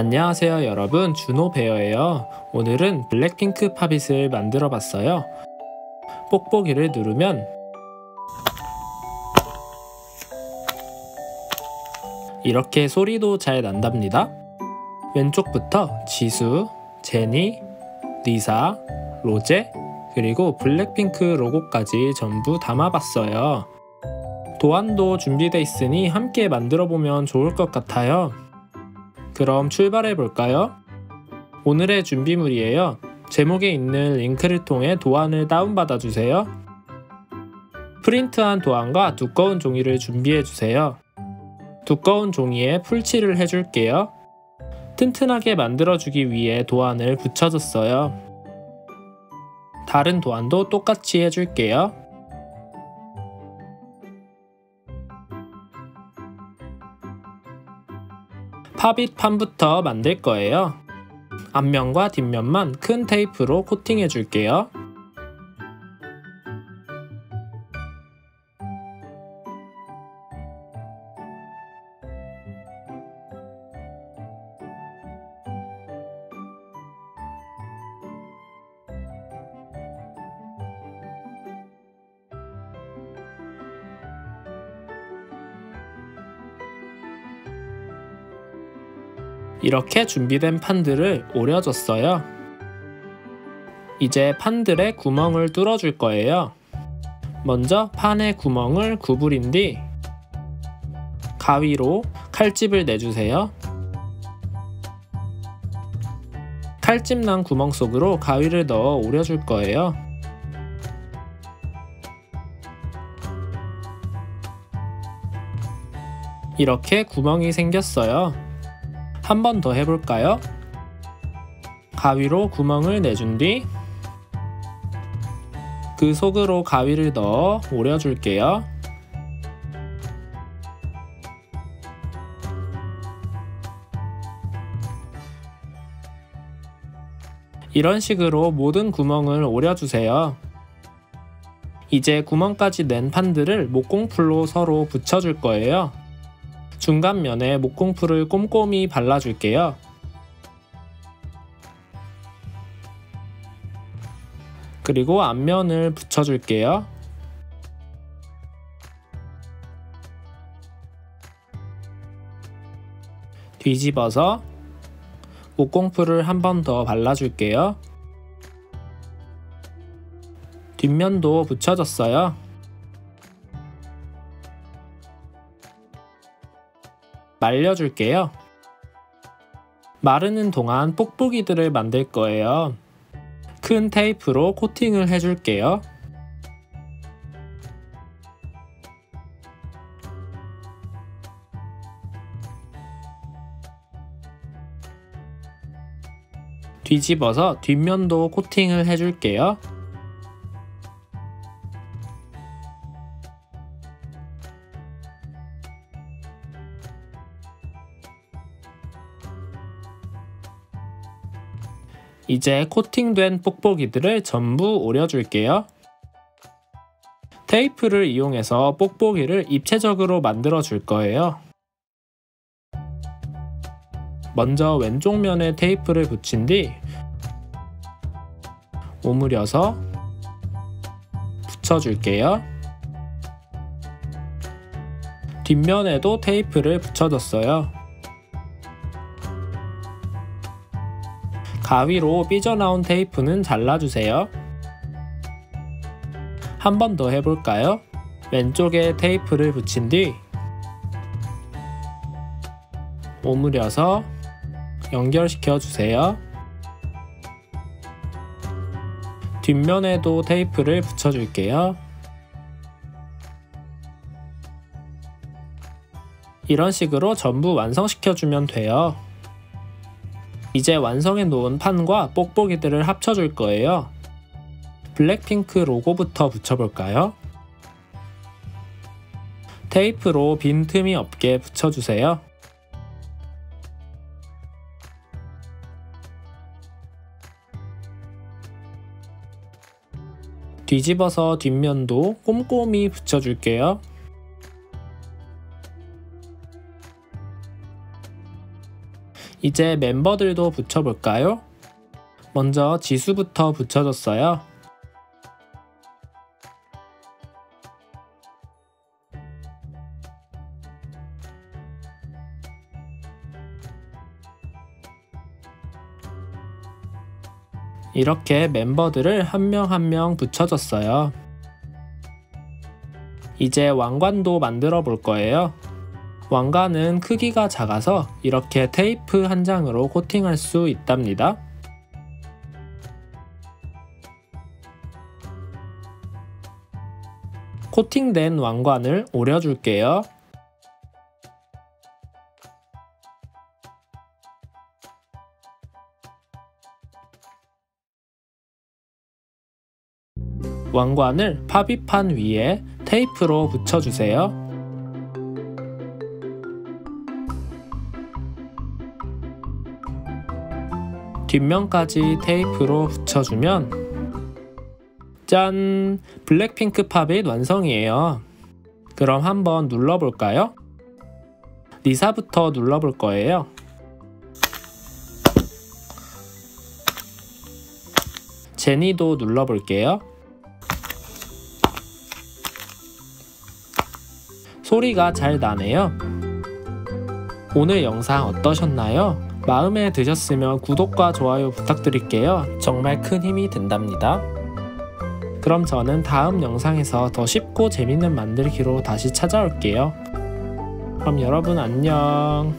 안녕하세요 여러분, 준호베어예요. 오늘은 블랙핑크 팝잇을 만들어 봤어요. 뽁뽁이를 누르면 이렇게 소리도 잘 난답니다. 왼쪽부터 지수, 제니, 리사, 로제, 그리고 블랙핑크 로고까지 전부 담아봤어요. 도안도 준비되어 있으니 함께 만들어보면 좋을 것 같아요. 그럼 출발해볼까요? 오늘의 준비물이에요. 제목에 있는 링크를 통해 도안을 다운받아주세요. 프린트한 도안과 두꺼운 종이를 준비해주세요. 두꺼운 종이에 풀칠을 해줄게요. 튼튼하게 만들어주기 위해 도안을 붙여줬어요. 다른 도안도 똑같이 해줄게요. 팝잇 판부터 만들 거예요. 앞면과 뒷면만 큰 테이프로 코팅해 줄게요. 이렇게 준비된 판들을 오려줬어요. 이제 판들의 구멍을 뚫어줄 거예요. 먼저 판의 구멍을 구부린 뒤 가위로 칼집을 내주세요. 칼집 난 구멍 속으로 가위를 넣어 오려줄 거예요. 이렇게 구멍이 생겼어요. 한 번 더 해볼까요? 가위로 구멍을 내준 뒤 그 속으로 가위를 넣어 오려줄게요. 이런 식으로 모든 구멍을 오려주세요. 이제 구멍까지 낸 판들을 목공풀로 서로 붙여줄 거예요. 중간 면에 목공풀을 꼼꼼히 발라줄게요. 그리고 앞면을 붙여줄게요. 뒤집어서 목공풀을 한 번 더 발라줄게요. 뒷면도 붙여줬어요. 말려줄게요. 마르는 동안 뽁뽁이들을 만들 거예요. 큰 테이프로 코팅을 해줄게요. 뒤집어서 뒷면도 코팅을 해줄게요. 이제 코팅된 뽁뽁이들을 전부 오려줄게요. 테이프를 이용해서 뽁뽁이를 입체적으로 만들어 줄 거예요. 먼저 왼쪽 면에 테이프를 붙인 뒤 오므려서 붙여줄게요. 뒷면에도 테이프를 붙여줬어요. 가위로 삐져나온 테이프는 잘라주세요. 한 번 더 해볼까요? 왼쪽에 테이프를 붙인 뒤 오므려서 연결시켜 주세요. 뒷면에도 테이프를 붙여줄게요. 이런 식으로 전부 완성시켜주면 돼요. 이제 완성해 놓은 판과 뽁뽁이들을 합쳐줄 거예요. 블랙핑크 로고부터 붙여볼까요? 테이프로 빈틈이 없게 붙여주세요. 뒤집어서 뒷면도 꼼꼼히 붙여줄게요. 이제 멤버들도 붙여볼까요? 먼저 지수부터 붙여줬어요. 이렇게 멤버들을 한 명 한 명 붙여줬어요. 이제 왕관도 만들어 볼 거예요. 왕관은 크기가 작아서 이렇게 테이프 한 장으로 코팅할 수 있답니다. 코팅된 왕관을 오려줄게요. 왕관을 팝잇판 위에 테이프로 붙여주세요. 뒷면까지 테이프로 붙여주면 짠! 블랙핑크 팝잇 완성이에요. 그럼 한번 눌러볼까요? 리사부터 눌러볼 거예요. 제니도 눌러볼게요. 소리가 잘 나네요. 오늘 영상 어떠셨나요? 마음에 드셨으면 구독과 좋아요 부탁드릴게요. 정말 큰 힘이 된답니다. 그럼 저는 다음 영상에서 더 쉽고 재밌는 만들기로 다시 찾아올게요. 그럼 여러분 안녕.